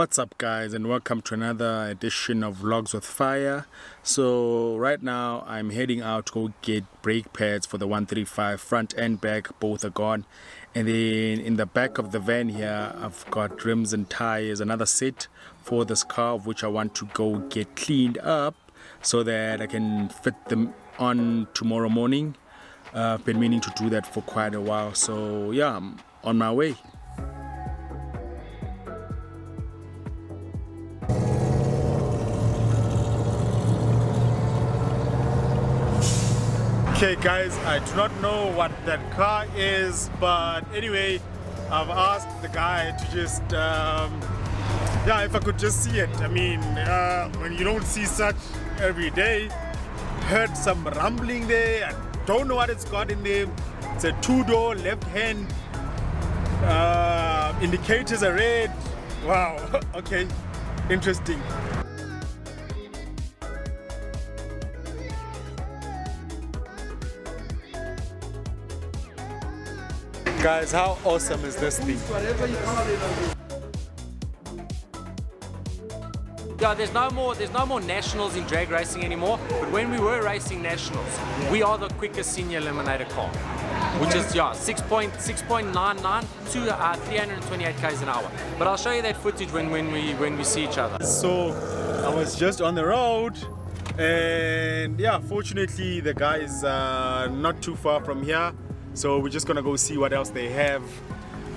What's up guys, and welcome to another edition of Vlogs with Fire. So right now I'm heading out to go get brake pads for the 135. Front and back both are gone, and then in the back of the van here I've got rims and tires, another set for this car, of which I want to go get cleaned up so that I can fit them on tomorrow morning. I've been meaning to do that for quite a while, so yeah, I'm on my way. Okay guys, I do not know what that car is, but anyway, I've asked the guy to just, yeah, if I could just see it. I mean, when you don't see such every day, heard some rumbling there, I don't know what it's got in there. It's a two-door left hand, indicators are red. Wow, okay, interesting. Guys, how awesome is this thing? Yeah, there's no more nationals in drag racing anymore. But when we were racing nationals, we are the quickest senior eliminator car, which is 6.99 to 328 k's an hour. But I'll show you that footage when we see each other. So I was just on the road, and yeah, fortunately the guy is not too far from here. So we're just gonna go see what else they have.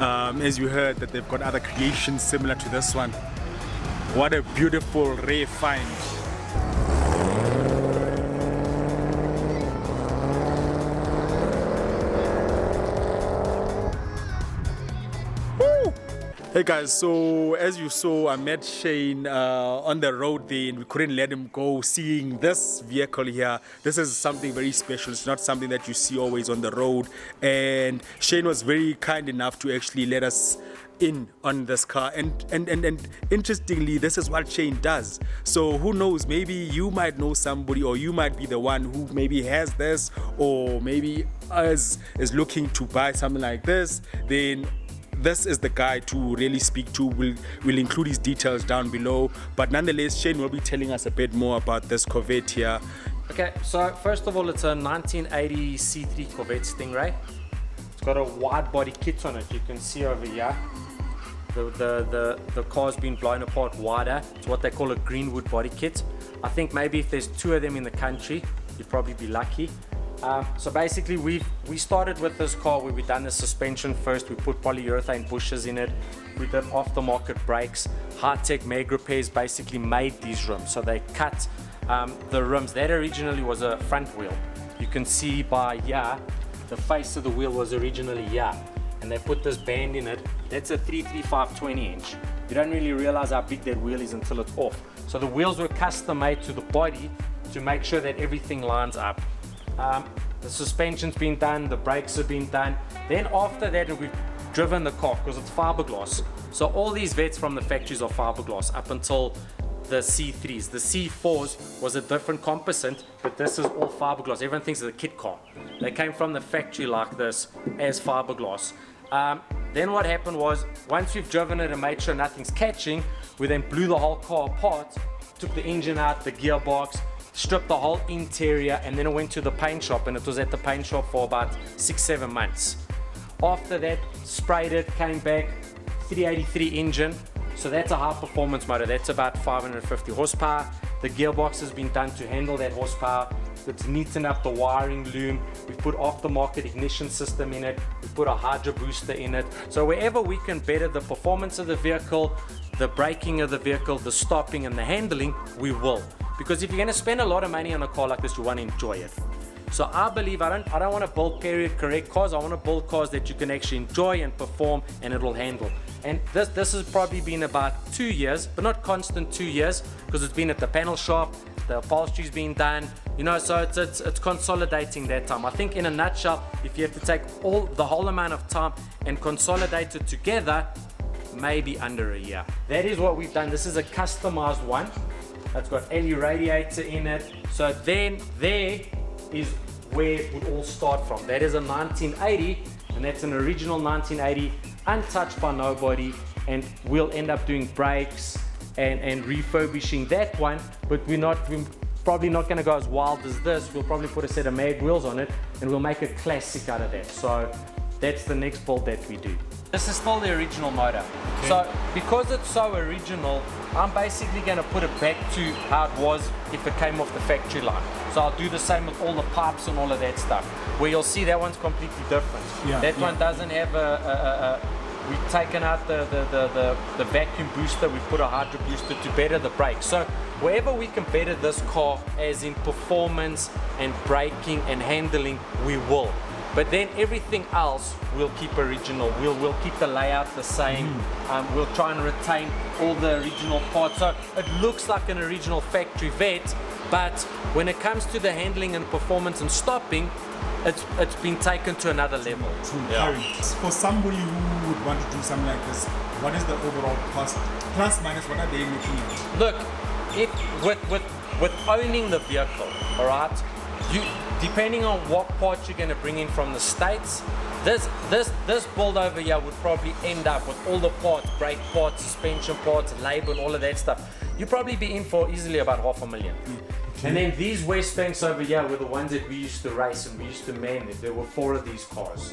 As you heard, that they've got other creations similar to this one. What a beautiful rare find. Woo! Hey guys, so as you saw, I met Shane on the road there, and we couldn't let him go seeing this vehicle here. This is something very special. It's not something that you see always on the road, and Shane was very kind enough to actually let us in on this car, and interestingly, this is what Shane does. So who knows, maybe you might know somebody, or you might be the one who maybe has this, or maybe is looking to buy something like this. Then this is the guy to really speak to. We'll include his details down below, but nonetheless Shane will be telling us a bit more about this Corvette here. Okay, so first of all, it's a 1980 C3 Corvette Stingray. It's got a wide body kit on it. You can see over here the car's been blown apart wider. It's what they call a Greenwood body kit. I think maybe if there's two of them in the country, you'd probably be lucky. So basically we started with this car where we done the suspension first. We put polyurethane bushes in it. We did aftermarket brakes. High-tech mag repairs basically made these rims. So they cut the rims. That originally was a front wheel. You can see by here, the face of the wheel was originally here. And they put this band in it. That's a 335 20-inch. You don't really realize how big that wheel is until it's off. So the wheels were custom made to the body to make sure that everything lines up. The suspension's been done, the brakes have been done. Then after that, we've driven the car because it's fiberglass. So all these vets from the factories are fiberglass up until the C3s. The C4s was a different composite, but this is all fiberglass. Everyone thinks it's a kit car. They came from the factory like this as fiberglass. Then what happened was, once we've driven it and made sure nothing's catching, we then blew the whole car apart, took the engine out, the gearbox, stripped the whole interior, and then it went to the paint shop, and it was at the paint shop for about 6-7 months. After that, sprayed it, came back, 383 engine, so that's a high performance motor. That's about 550 horsepower. The gearbox has been done to handle that horsepower. It's neatened up the wiring loom. We put aftermarket ignition system in it. We put a hydro booster in it. So wherever we can better the performance of the vehicle, the braking of the vehicle, the stopping and the handling, we will. Because if you're going to spend a lot of money on a car like this, you want to enjoy it. So I believe I don't want to build period correct cars. I want to build cars that you can actually enjoy and perform, and it'll handle. And this has probably been about 2 years, but not constant 2 years, because it's been at the panel shop, the upholstery's been done, you know, so it's consolidating that time. I think in a nutshell, if you have to take the whole amount of time and consolidate it together, maybe under a year. That is what we've done. This is a customized one. It's got LE radiator in it. So then there is where it would all start from. That is a 1980, and that's an original 1980, untouched by nobody. and we'll end up doing brakes and refurbishing that one, but we're probably not going to go as wild as this. We'll probably put a set of mag wheels on it and we'll make a classic out of that. So that's the next build that we do. This is still the original motor. Okay. So because it's so original, I'm basically going to put it back to how it was if it came off the factory line. So I'll do the same with all the pipes and all of that stuff. Where you'll see that one's completely different. That one doesn't have we've taken out the vacuum booster, we've put a hydro booster to better the brakes. So wherever we can better this car, as in performance and braking and handling, we will. But then everything else we'll keep original. We'll keep the layout the same. We'll try and retain all the original parts. So it looks like an original factory vet, but when it comes to the handling and performance and stopping, it's been taken to another level. For somebody who would want to do something like this, what is the overall cost? Plus minus, what are they looking at? Look, with owning the vehicle, all right, depending on what parts you're going to bring in from the States, this build over here would probably end up with all the parts, brake parts, suspension parts, labor and all of that stuff. You'd probably be in for easily about $500,000. And then these West Banks over here were the ones that we used to race and we used to man it. There were 4 of these cars.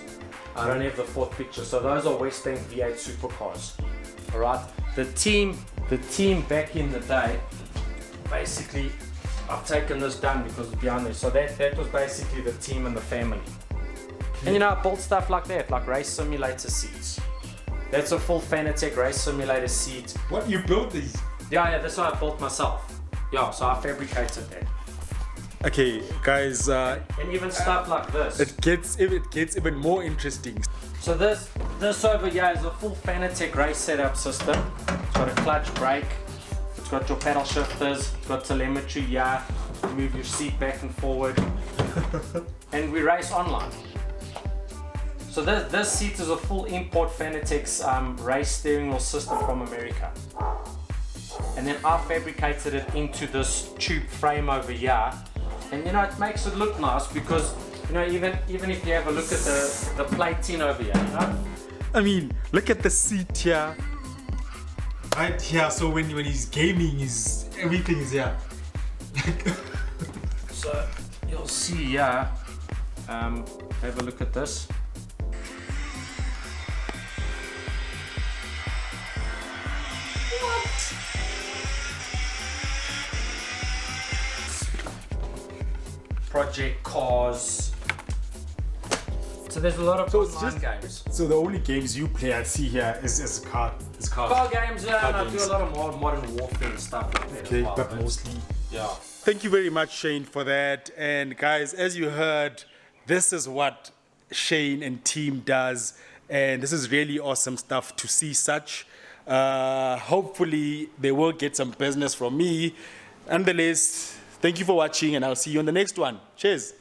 I don't have the 4th picture. So those are West Bank V8 supercars. All right. The team back in the day, basically, I've taken this down because it's behind there. So that was basically the team and the family. And you know, I built stuff like that, like race simulator seats. That's a full Fanatec race simulator seat. What, you built these? Yeah, that's what I built myself. Yeah, so I fabricated that. Okay, guys. And even stuff like this. It gets even more interesting. So this over here is a full Fanatec race setup system. It's got a clutch brake. It's got your paddle shifters. It's got telemetry. Yeah, you move your seat back and forward. And we race online. So this seat is a full import Fanatec's race steering wheel system from America. And then I fabricated it into this tube frame over here, and you know, it makes it look nice because, you know, even if you have a look at the plating over here, you know, I mean, look at the seat here, right here. So when he's gaming, everything is here. So you'll see here. Have a look at this. Project cars. So there's a lot of online games. So the only games you play I see here is car games, and I do a lot of more modern warfare and stuff like that. Okay, as well, but mostly. Yeah. Thank you very much, Shane, for that. And guys, as you heard, this is what Shane and team does, and this is really awesome stuff to see such. Hopefully they will get some business from me. Nonetheless, thank you for watching, and I'll see you on the next one. Cheers.